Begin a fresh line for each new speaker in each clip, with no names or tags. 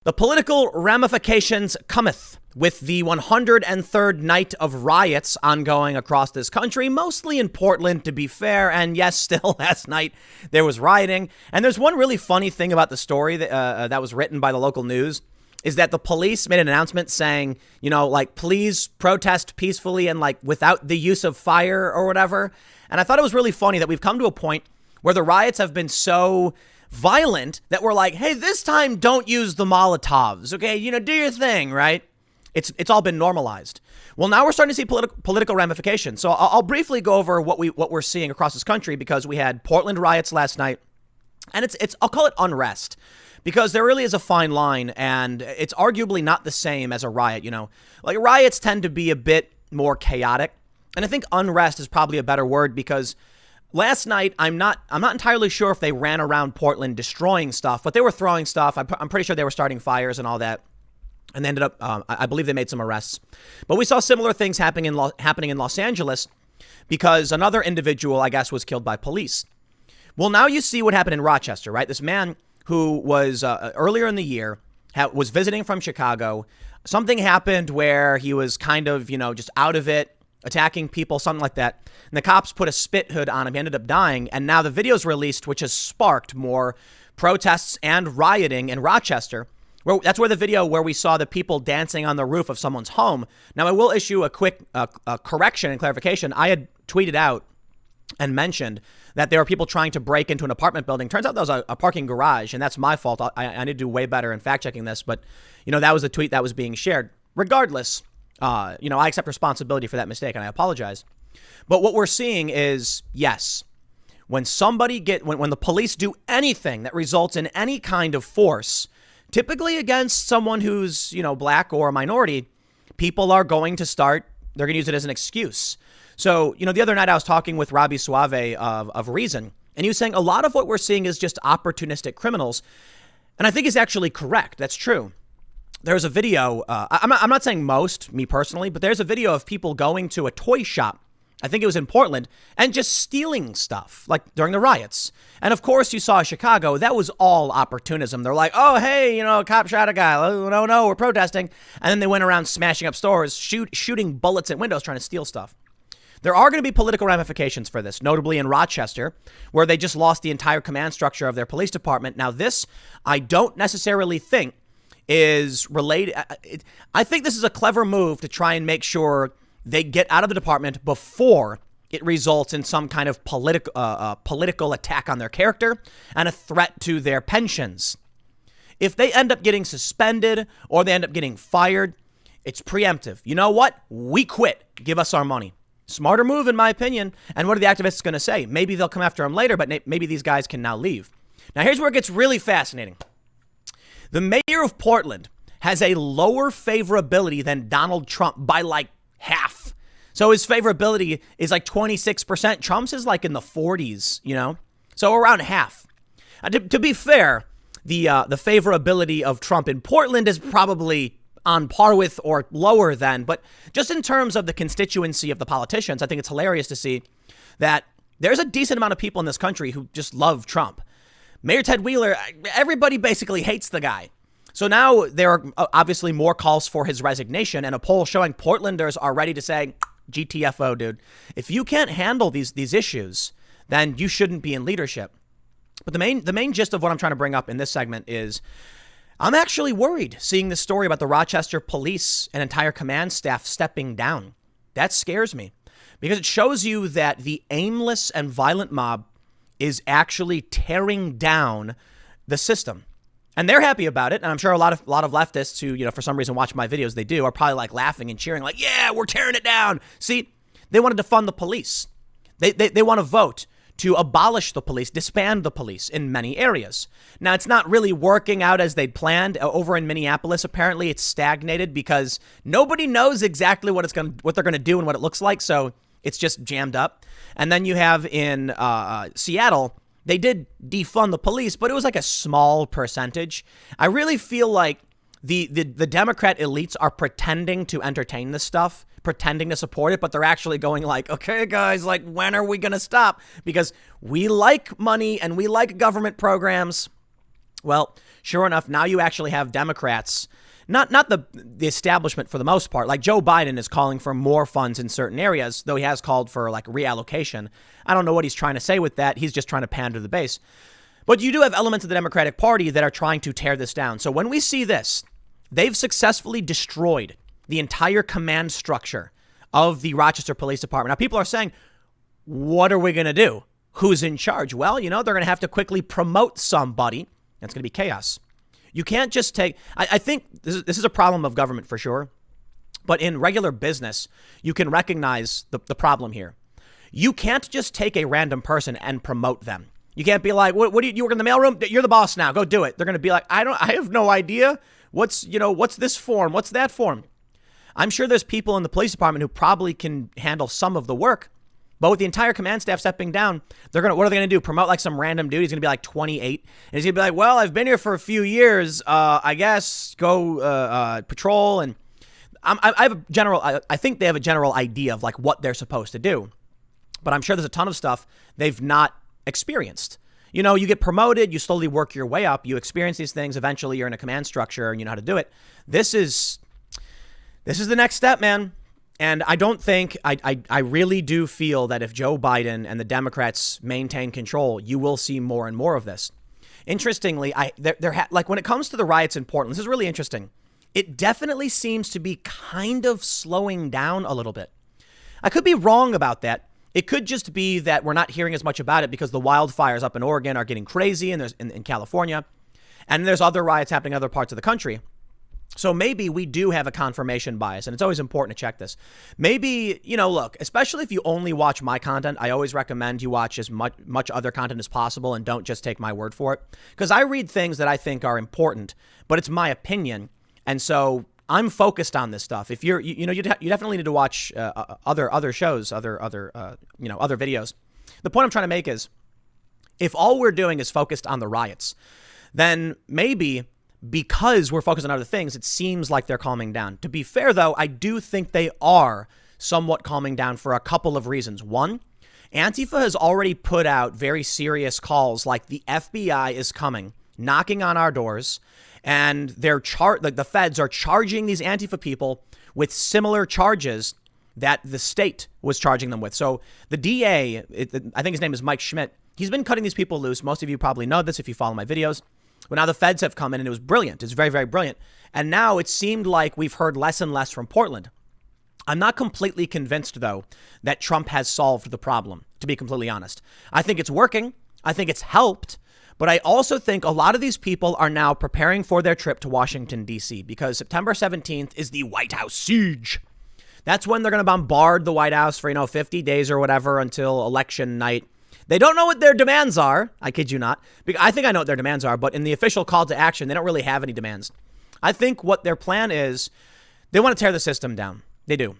The political ramifications cometh with the 103rd night of riots ongoing across this country, mostly in Portland, to be fair. And yes, still last night there was rioting. And there's one really funny thing about the story that was written by the local news is that the police made an announcement saying, please protest peacefully and without the use of fire or whatever. And I thought it was really funny that we've come to a point where the riots have been so violent that we're like, hey, this time don't use the Molotovs. Okay, do your thing, right? It's all been normalized. Well, now we're starting to see political ramifications. So I'll briefly go over what we're seeing across this country, because we had Portland riots last night, and it's I'll call it unrest, because there really is a fine line, and it's arguably not the same as a riot. Riots tend to be a bit more chaotic, and I think unrest is probably a better word, because last night, I'm not entirely sure if they ran around Portland destroying stuff, but they were throwing stuff. I'm pretty sure they were starting fires and all that. And they ended up, I believe they made some arrests. But we saw similar things happening in Los Angeles, because another individual, I guess, was killed by police. Well, now you see what happened in Rochester, right? This man who was earlier in the year was visiting from Chicago. Something happened where he was kind of, just out of it, attacking people, something like that. And the cops put a spit hood on him. He ended up dying. And now the video's released, which has sparked more protests and rioting in Rochester. That's where the video where we saw the people dancing on the roof of someone's home. Now, I will issue a quick correction and clarification. I had tweeted out and mentioned that there were people trying to break into an apartment building. Turns out that was a parking garage, and that's my fault. I need to do way better in fact checking this. But, that was the tweet that was being shared. Regardless, I accept responsibility for that mistake, and I apologize. But what we're seeing is, yes, when the police do anything that results in any kind of force, typically against someone who's, black or a minority, people are going to they're going to use it as an excuse. So, the other night I was talking with Robbie Suave of Reason, and he was saying a lot of what we're seeing is just opportunistic criminals. And I think he's actually correct. That's true. There's a video, I'm not saying most, me personally, but there's a video of people going to a toy shop, I think it was in Portland, and just stealing stuff, like during the riots. And of course, you saw Chicago, that was all opportunism. They're like, oh, hey, a cop shot a guy. Oh, no, we're protesting. And then they went around smashing up stores, shooting bullets at windows, trying to steal stuff. There are going to be political ramifications for this, notably in Rochester, where they just lost the entire command structure of their police department. Now, this, I don't necessarily think is related. I think this is a clever move to try and make sure they get out of the department before it results in some kind of political attack on their character and a threat to their pensions. If they end up getting suspended or they end up getting fired, it's preemptive. You know what? We quit. Give us our money. Smarter move, in my opinion. And what are the activists going to say? Maybe they'll come after them later, but maybe these guys can now leave. Now, here's where it gets really fascinating. The mayor of Portland has a lower favorability than Donald Trump by half. So his favorability is 26%. Trump's is in the 40s, so around half. To be fair, the favorability of Trump in Portland is probably on par with or lower than. But just in terms of the constituency of the politicians, I think it's hilarious to see that there's a decent amount of people in this country who just love Trump. Mayor Ted Wheeler, everybody basically hates the guy. So now there are obviously more calls for his resignation, and a poll showing Portlanders are ready to say, GTFO, dude. If you can't handle these issues, then you shouldn't be in leadership. But the main gist of what I'm trying to bring up in this segment is I'm actually worried seeing this story about the Rochester police and entire command staff stepping down. That scares me because it shows you that the aimless and violent mob is actually tearing down the system. And they're happy about it. And I'm sure a lot of leftists who, for some reason watch my videos, they do, are probably laughing and cheering yeah, we're tearing it down. See, they want to defund the police. They want to vote to abolish the police, disband the police in many areas. Now, it's not really working out as they'd planned. Over in Minneapolis, apparently it's stagnated because nobody knows exactly what they're going to do and what it looks like. So it's just jammed up. And then you have in Seattle, they did defund the police, but it was a small percentage. I really feel like the Democrat elites are pretending to entertain this stuff, pretending to support it, but they're actually going okay, guys, when are we going to stop? Because we like money and we like government programs. Well, Sure enough, now you actually have Democrats, not the establishment for the most part. Like Joe Biden is calling for more funds in certain areas, though he has called for like reallocation. I don't know what he's trying to say with that. He's just trying to pander to the base. But you do have elements of the Democratic Party that are trying to tear this down. So when we see this, they've successfully destroyed the entire command structure of the Rochester Police Department. Now, people are saying, what are we going to do? Who's in charge? Well, they're going to have to quickly promote somebody. That's going to be chaos. You can't just take, I think this is a problem of government for sure. But in regular business, you can recognize the problem here. You can't just take a random person and promote them. You can't be like, what do you work in the mailroom? You're the boss now. Go do it. They're going to be like, I have no idea. What's this form? What's that form? I'm sure there's people in the police department who probably can handle some of the work. But with the entire command staff stepping down, what are they going to do? Promote like some random dude? He's going to be like 28. And he's going to be like, well, I've been here for a few years. I guess go patrol. And I think they have a general idea of like what they're supposed to do. But I'm sure there's a ton of stuff they've not experienced. You get promoted, you slowly work your way up, you experience these things. Eventually you're in a command structure and you know how to do it. This is the next step, man. And I don't think, I really do feel that if Joe Biden and the Democrats maintain control, you will see more and more of this. Interestingly, like when it comes to the riots in Portland, this is really interesting. It definitely seems to be kind of slowing down a little bit. I could be wrong about that. It could just be that we're not hearing as much about it because the wildfires up in Oregon are getting crazy, and there's in California, and there's other riots happening in other parts of the country. So maybe we do have a confirmation bias, and it's always important to check this. Maybe, look, especially if you only watch my content, I always recommend you watch as much other content as possible and don't just take my word for it. Because I read things that I think are important, but it's my opinion. And so I'm focused on this stuff. If you definitely need to watch other shows, other videos. The point I'm trying to make is if all we're doing is focused on the riots, then maybe because we're focused on other things, it seems like they're calming down. To be fair, though, I do think they are somewhat calming down for a couple of reasons. One, Antifa has already put out very serious calls like the FBI is coming, knocking on our doors. And the feds are charging these Antifa people with similar charges that the state was charging them with. So the DA, I think his name is Mike Schmidt, he's been cutting these people loose. Most of you probably know this if you follow my videos. But now the feds have come in and it was brilliant. It's very, very brilliant. And now it seemed like we've heard less and less from Portland. I'm not completely convinced, though, that Trump has solved the problem, to be completely honest. I think it's working. I think it's helped. But I also think a lot of these people are now preparing for their trip to Washington, D.C., because September 17th is the White House siege. That's when they're going to bombard the White House for, 50 days or whatever until election night. They don't know what their demands are. I kid you not. I think I know what their demands are, but in the official call to action, they don't really have any demands. I think what their plan is, they want to tear the system down. They do.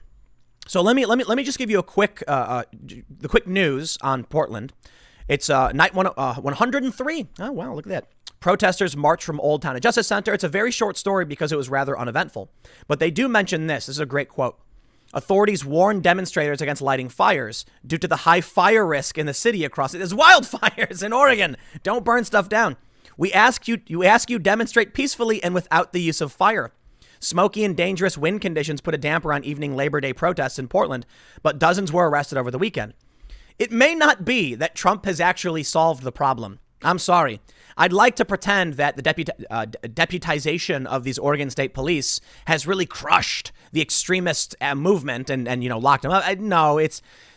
So let me just give you the quick news on Portland. It's night 103. Oh, wow, look at that. Protesters march from Old Town to Justice Center. It's a very short story because it was rather uneventful. But they do mention this. This is a great quote. Authorities warn demonstrators against lighting fires due to the high fire risk in the city across it. There's wildfires in Oregon. Don't burn stuff down. We ask you demonstrate peacefully and without the use of fire. Smoky and dangerous wind conditions put a damper on evening Labor Day protests in Portland, but dozens were arrested over the weekend. It may not be that Trump has actually solved the problem. I'm sorry. I'd like to pretend that the deputization of these Oregon State Police has really crushed the extremist movement and locked them up. No,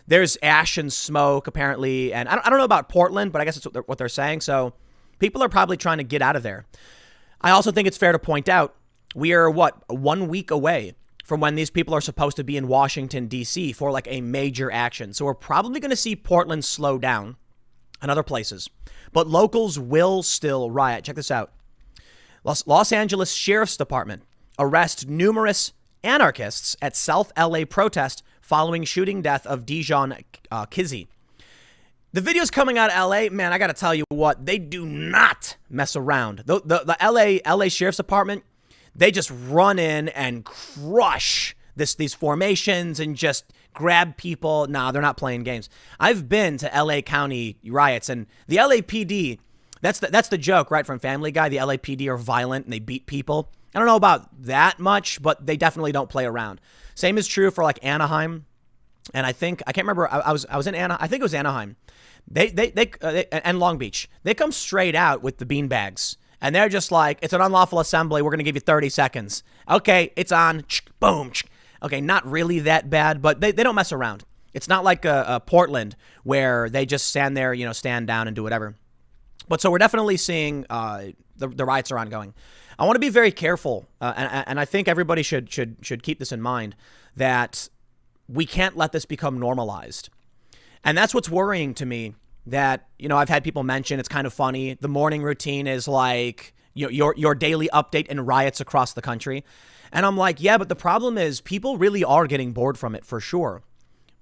there's ash and smoke apparently, and I don't know about Portland, but I guess it's what they're saying. So people are probably trying to get out of there. I also think it's fair to point out we are 1 week away from when these people are supposed to be in Washington, D.C. for like a major action. So we're probably going to see Portland slow down and other places. But locals will still riot. Check this out. Los Angeles Sheriff's Department arrests numerous anarchists at South LA protest following shooting death of Dijon Kizzee. The videos coming out of LA, man, I got to tell you what, they do not mess around. The LA Sheriff's Department, they just run in and crush these formations and just grab people. Nah, they're not playing games. I've been to LA County riots, and the LAPD, That's the joke, right, from Family Guy. The LAPD are violent and they beat people. I don't know about that much, but they definitely don't play around. Same is true for like Anaheim. And I can't remember. I was in Anaheim. I think it was Anaheim. They and Long Beach. They come straight out with the beanbags, and they're just like, it's an unlawful assembly. We're gonna give you 30 seconds. Okay, it's on. Boom. Okay, not really that bad, but they don't mess around. It's not like Portland where they just stand there, stand down and do whatever. But so we're definitely seeing the riots are ongoing. I want to be very careful, and I think everybody should keep this in mind, that we can't let this become normalized. And that's what's worrying to me, that, I've had people mention, it's kind of funny. The morning routine is like your daily update in riots across the country. And I'm like, yeah, but the problem is people really are getting bored from it for sure.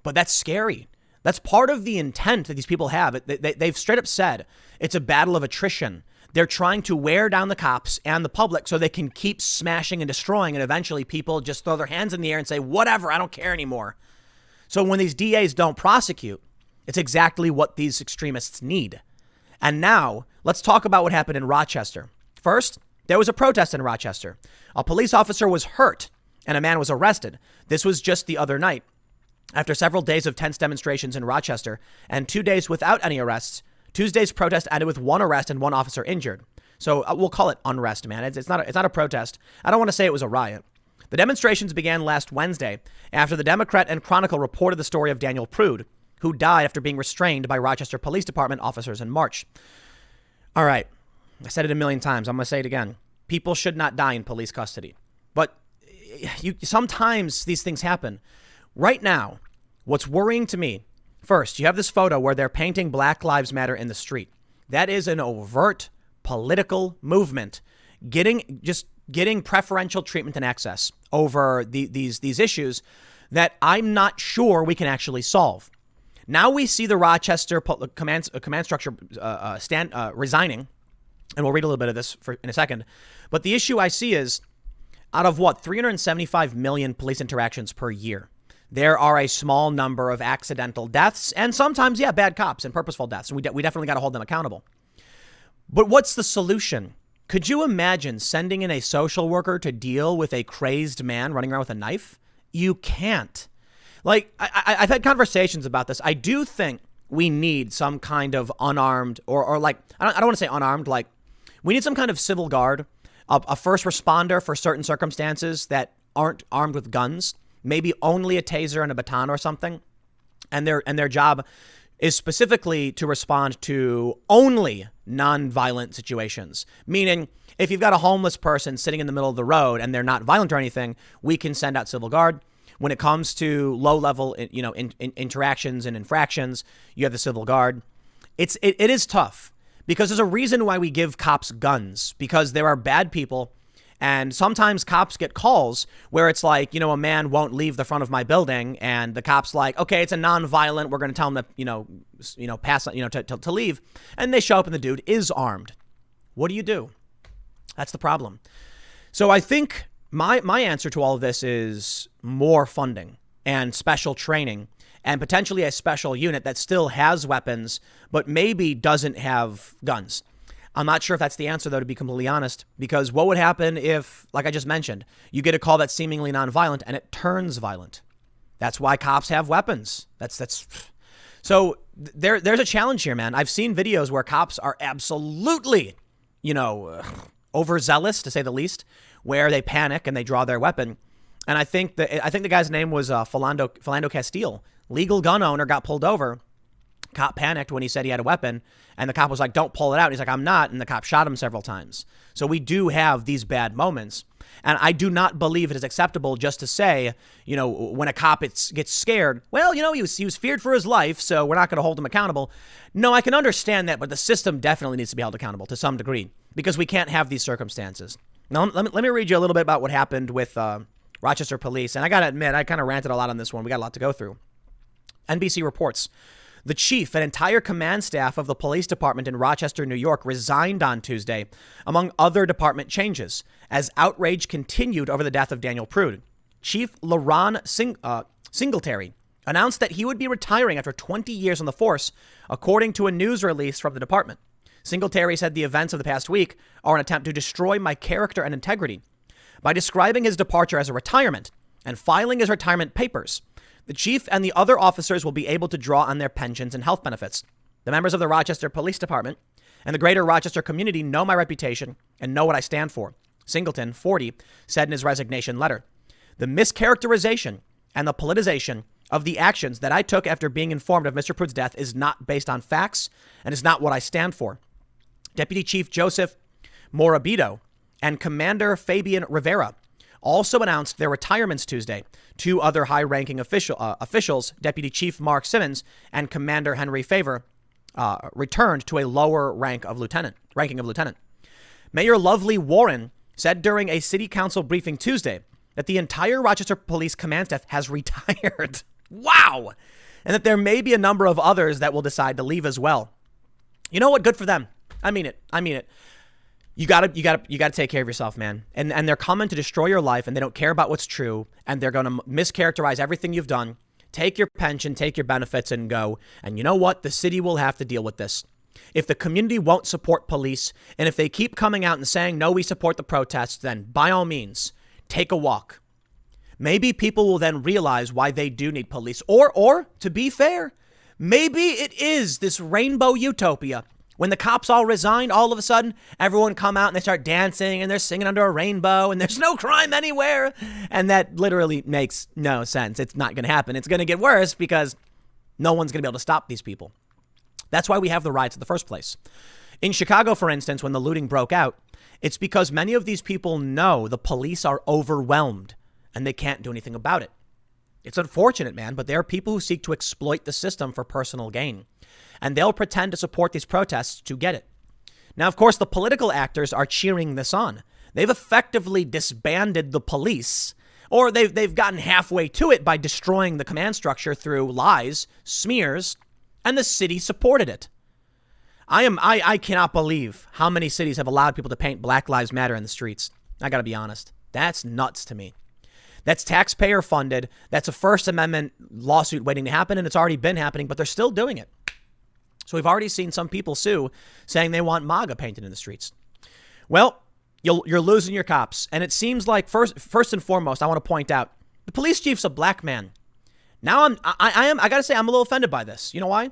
But that's scary. That's part of the intent that these people have. They've straight up said it's a battle of attrition. They're trying to wear down the cops and the public so they can keep smashing and destroying. And eventually people just throw their hands in the air and say, whatever, I don't care anymore. So when these DAs don't prosecute, it's exactly what these extremists need. And now let's talk about what happened in Rochester. First, there was a protest in Rochester. A police officer was hurt and a man was arrested. This was just the other night. After several days of tense demonstrations in Rochester and 2 days without any arrests, Tuesday's protest ended with one arrest and one officer injured. So we'll call it unrest, man. It's not a protest. I don't want to say it was a riot. The demonstrations began last Wednesday after the Democrat and Chronicle reported the story of Daniel Prude, who died after being restrained by Rochester Police Department officers in March. All right. I said it a million times. I'm going to say it again. People should not die in police custody. But sometimes these things happen. Right now, what's worrying to me, first, you have this photo where they're painting Black Lives Matter in the street. That is an overt political movement getting preferential treatment and access over these issues that I'm not sure we can actually solve. Now we see the Rochester command structure resigning, and we'll read a little bit of this in a second. But the issue I see is, out of 375 million police interactions per year, there are a small number of accidental deaths and sometimes, bad cops and purposeful deaths. And we definitely got to hold them accountable. But what's the solution? Could you imagine sending in a social worker to deal with a crazed man running around with a knife? You can't. Like, I've had conversations about this. I do think we need some kind of unarmed or like, I don't want to say unarmed, like we need some kind of civil guard, a first responder for certain circumstances that aren't armed with guns. Maybe only a taser and a baton or something. And their job is specifically to respond to only non-violent situations. Meaning, if you've got a homeless person sitting in the middle of the road and they're not violent or anything, we can send out civil guard. When it comes to low-level, interactions and infractions, you have the civil guard. It is tough because there's a reason why we give cops guns, because there are bad people. And sometimes cops get calls where it's like, a man won't leave the front of my building, and the cop's like, okay, it's a non-violent. We're going to tell him to, pass, to leave. And they show up and the dude is armed. What do you do? That's the problem. So I think my answer to all of this is more funding and special training and potentially a special unit that still has weapons, but maybe doesn't have guns. I'm not sure if that's the answer, though, to be completely honest, because what would happen if, like I just mentioned, you get a call that's seemingly nonviolent and it turns violent? That's why cops have weapons. So there's a challenge here, man. I've seen videos where cops are absolutely, overzealous, to say the least, where they panic and they draw their weapon. And I think the guy's name was Philando Castile. Legal gun owner got pulled over. Cop panicked when he said he had a weapon, and the cop was like, don't pull it out. And he's like, I'm not. And the cop shot him several times. So we do have these bad moments. And I do not believe it is acceptable just to say, when a cop gets scared, well, he was feared for his life, so we're not going to hold him accountable. No, I can understand that, but the system definitely needs to be held accountable to some degree because we can't have these circumstances. Now, let me read you a little bit about what happened with Rochester police. And I got to admit, I kind of ranted a lot on this one. We got a lot to go through. NBC reports, the chief and entire command staff of the police department in Rochester, New York, resigned on Tuesday, among other department changes, as outrage continued over the death of Daniel Prude. Chief LaRon Singletary announced that he would be retiring after 20 years on the force, according to a news release from the department. Singletary said the events of the past week are an attempt to destroy my character and integrity. By describing his departure as a retirement and filing his retirement papers, the chief and the other officers will be able to draw on their pensions and health benefits. The members of the Rochester Police Department and the greater Rochester community know my reputation and know what I stand for, Singleton, 40, said in his resignation letter. The mischaracterization and the politicization of the actions that I took after being informed of Mr. Pruitt's death is not based on facts and is not what I stand for. Deputy Chief Joseph Morabito and Commander Fabian Rivera also announced their retirements Tuesday. Two other high-ranking officials, Deputy Chief Mark Simmons and Commander Henry Favor, returned to a lower ranking of lieutenant. Mayor Lovely Warren said during a city council briefing Tuesday that the entire Rochester Police Command staff has retired. Wow! And that there may be a number of others that will decide to leave as well. You know what? Good for them. I mean it. You gotta take care of yourself, man. And they're coming to destroy your life, and they don't care about what's true, and they're gonna mischaracterize everything you've done. Take your pension, take your benefits, and go. And you know what? The city will have to deal with this. If the community won't support police, and if they keep coming out and saying, no, we support the protests, then by all means, take a walk. Maybe people will then realize why they do need police. Or to be fair, maybe it is this rainbow utopia. When the cops all resigned, all of a sudden, everyone come out and they start dancing and they're singing under a rainbow and there's no crime anywhere. And that literally makes no sense. It's not going to happen. It's going to get worse because no one's going to be able to stop these people. That's why we have the riots in the first place. In Chicago, for instance, when the looting broke out, it's because many of these people know the police are overwhelmed and they can't do anything about it. It's unfortunate, man, but there are people who seek to exploit the system for personal gain. And they'll pretend to support these protests to get it. Now, of course, the political actors are cheering this on. They've effectively disbanded the police, or they've gotten halfway to it by destroying the command structure through lies, smears, and the city supported it. I cannot believe how many cities have allowed people to paint Black Lives Matter in the streets. I got to be honest. That's nuts to me. That's taxpayer funded. That's a First Amendment lawsuit waiting to happen, and it's already been happening, but they're still doing it. So we've already seen some people sue saying they want MAGA painted in the streets. Well, you're losing your cops. And it seems like first and foremost, I want to point out the police chief's a black man. Now I got to say I'm a little offended by this. You know why?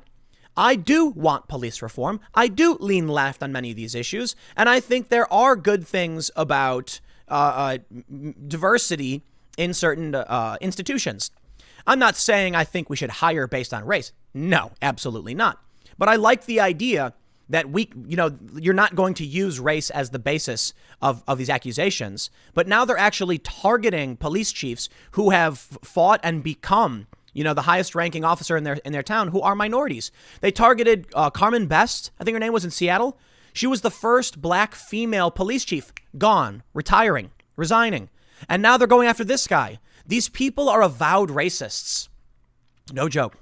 I do want police reform. I do lean left on many of these issues. And I think there are good things about diversity in certain institutions. I'm not saying I think we should hire based on race. No, absolutely not. But I like the idea that you're not going to use race as the basis of these accusations. But now they're actually targeting police chiefs who have fought and become, the highest ranking officer in their town who are minorities. They targeted Carmen Best. I think her name was in Seattle. She was the first black female police chief. Gone, retiring, resigning. And now they're going after this guy. These people are avowed racists. No joke.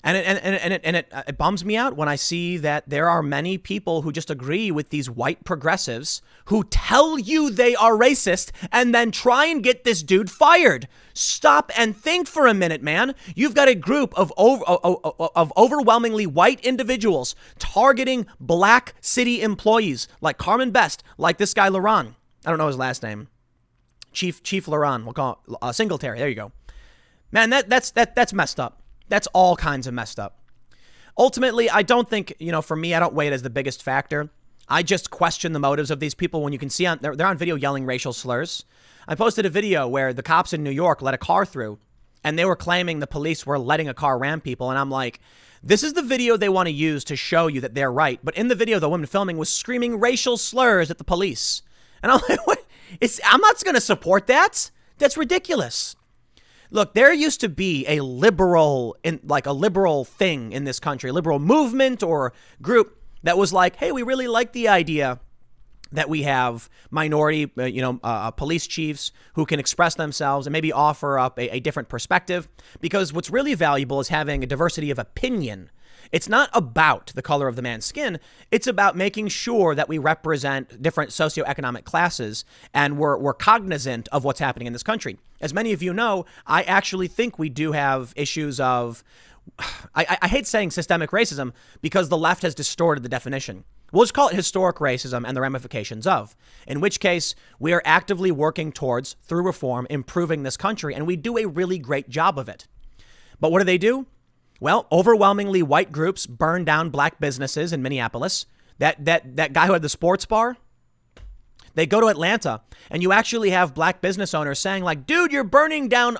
And it bums me out when I see that there are many people who just agree with these white progressives who tell you they are racist and then try and get this dude fired. Stop and think for a minute, man. You've got a group of overwhelmingly white individuals targeting black city employees like Carmen Best, like this guy Laron. I don't know his last name. Chief Laron. We'll call it Singletary. There you go. Man, that's messed up. That's all kinds of messed up. Ultimately, I don't think, for me, I don't weigh it as the biggest factor. I just question the motives of these people. When you can see they're on video yelling racial slurs. I posted a video where the cops in New York let a car through and they were claiming the police were letting a car ram people. And I'm like, this is the video they want to use to show you that they're right. But in the video, the woman filming was screaming racial slurs at the police. And I'm like, what? I'm not going to support that. That's ridiculous. Look, there used to be a liberal thing in this country, a liberal movement or group that was like, hey, we really like the idea that we have minority, police chiefs who can express themselves and maybe offer up a different perspective, because what's really valuable is having a diversity of opinion. It's not about the color of the man's skin. It's about making sure that we represent different socioeconomic classes and we're cognizant of what's happening in this country. As many of you know, I actually think we do have issues of, I hate saying systemic racism because the left has distorted the definition. We'll just call it historic racism and the ramifications of, in which case we are actively working towards, through reform, improving this country, and we do a really great job of it. But what do? Well, overwhelmingly white groups burn down black businesses in Minneapolis. That guy who had the sports bar, they go to Atlanta, and you actually have black business owners saying like, dude, you're burning down,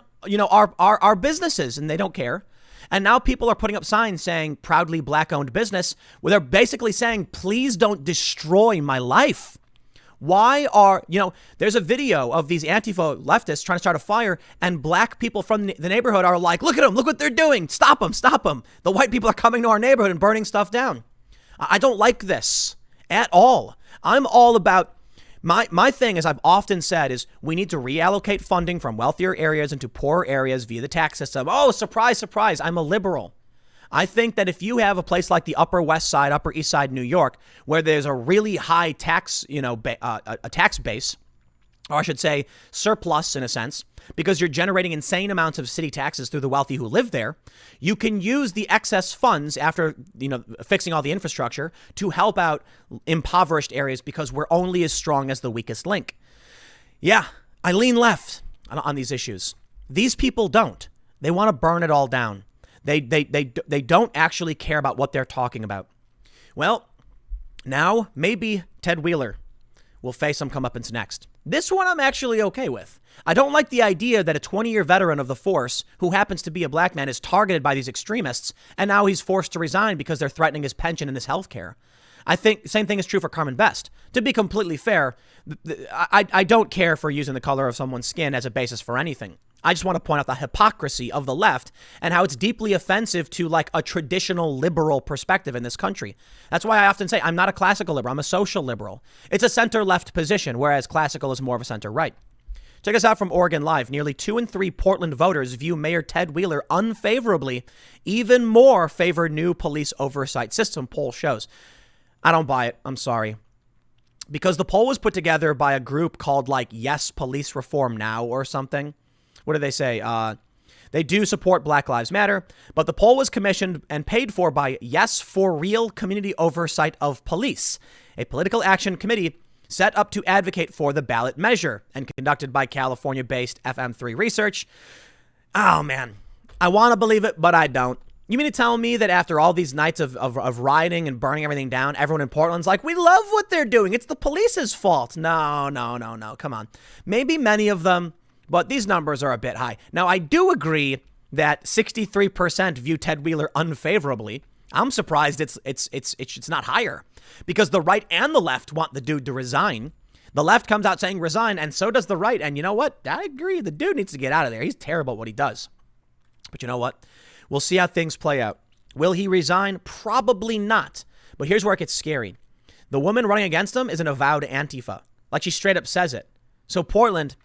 our businesses, and they don't care. And now people are putting up signs saying proudly black owned business, where they're basically saying, please don't destroy my life. Why are, there's a video of these Antifa leftists trying to start a fire, and black people from the neighborhood are like, look at them, look what they're doing. Stop them, stop them. The white people are coming to our neighborhood and burning stuff down. I don't like this at all. I'm all about, my thing, as I've often said, is we need to reallocate funding from wealthier areas into poorer areas via the tax system. Oh, surprise, surprise. I'm a liberal. I think that if you have a place like the Upper West Side, Upper East Side, New York, where there's a really high tax, a tax base, or I should say surplus in a sense, because you're generating insane amounts of city taxes through the wealthy who live there, you can use the excess funds after, fixing all the infrastructure to help out impoverished areas, because we're only as strong as the weakest link. Yeah, I lean left on these issues. These people don't. They want to burn it all down. They don't actually care about what they're talking about. Well, now maybe Ted Wheeler will face some comeuppance next. This one I'm actually okay with. I don't like the idea that a 20-year veteran of the force who happens to be a black man is targeted by these extremists, and now he's forced to resign because they're threatening his pension and his health care. I think the same thing is true for Carmen Best. To be completely fair, I don't care for using the color of someone's skin as a basis for anything. I just want to point out the hypocrisy of the left and how it's deeply offensive to like a traditional liberal perspective in this country. That's why I often say I'm not a classical liberal. I'm a social liberal. It's a center left position, whereas classical is more of a center right. Check us out from Oregon Live. Nearly 2 in 3 Portland voters view Mayor Ted Wheeler unfavorably. Even more favor new police oversight system, poll shows. I don't buy it. I'm sorry. Because the poll was put together by a group called like Yes Police Reform Now or something. What do they say? They do support Black Lives Matter, but the poll was commissioned and paid for by Yes for Real Community Oversight of Police, a political action committee set up to advocate for the ballot measure and conducted by California-based FM3 Research. Oh, man, I want to believe it, but I don't. You mean to tell me that after all these nights of rioting and burning everything down, everyone in Portland's like, we love what they're doing. It's the police's fault. No. Come on. Maybe many of them, but these numbers are a bit high. Now, I do agree that 63% view Ted Wheeler unfavorably. I'm surprised it's not higher, because the right and the left want the dude to resign. The left comes out saying resign, and so does the right. And you know what? I agree. The dude needs to get out of there. He's terrible at what he does. But you know what? We'll see how things play out. Will he resign? Probably not. But here's where it gets scary. The woman running against him is an avowed Antifa. Like, she straight up says it. So Portland,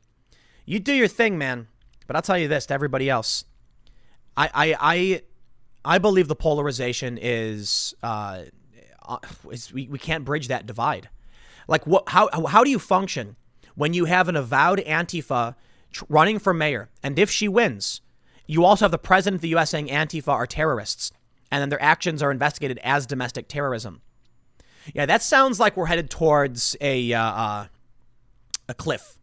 you do your thing, man. But I'll tell you this to everybody else. I believe the polarization is we can't bridge that divide. Like, how do you function when you have an avowed Antifa running for mayor? And if she wins, you also have the president of the U.S. saying Antifa are terrorists, and then their actions are investigated as domestic terrorism. Yeah, that sounds like we're headed towards a cliff.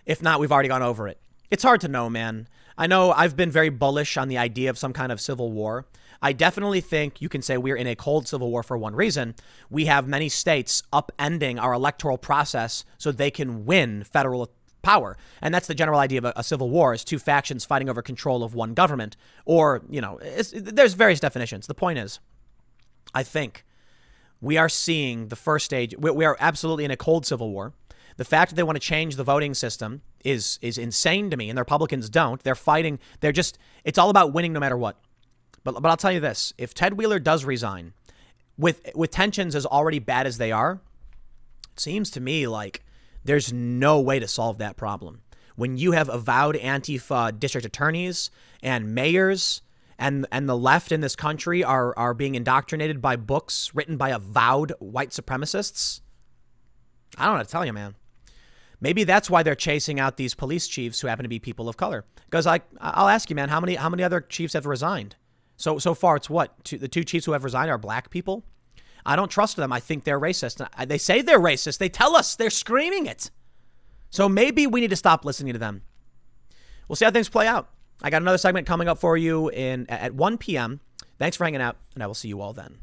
If not, we've already gone over it. It's hard to know, man. I know I've been very bullish on the idea of some kind of civil war. I definitely think you can say we're in a cold civil war for one reason. We have many states upending our electoral process so they can win federal power. And that's the general idea of a civil war, is two factions fighting over control of one government. Or, there's various definitions. The point is, I think we are seeing the first stage. We are absolutely in a cold civil war. The fact that they want to change the voting system is insane to me, and the Republicans don't. They're fighting. It's all about winning no matter what. But I'll tell you this. If Ted Wheeler does resign, with tensions as already bad as they are, it seems to me like there's no way to solve that problem. When you have avowed Antifa district attorneys and mayors, and the left in this country are being indoctrinated by books written by avowed white supremacists, I don't know what to tell you, man. Maybe that's why they're chasing out these police chiefs who happen to be people of color. Because I'll ask you, man, how many other chiefs have resigned? So far, it's what? The two chiefs who have resigned are black people. I don't trust them. I think they're racist. They say they're racist. They tell us. They're screaming it. So maybe we need to stop listening to them. We'll see how things play out. I got another segment coming up for you at 1 p.m. Thanks for hanging out, and I will see you all then.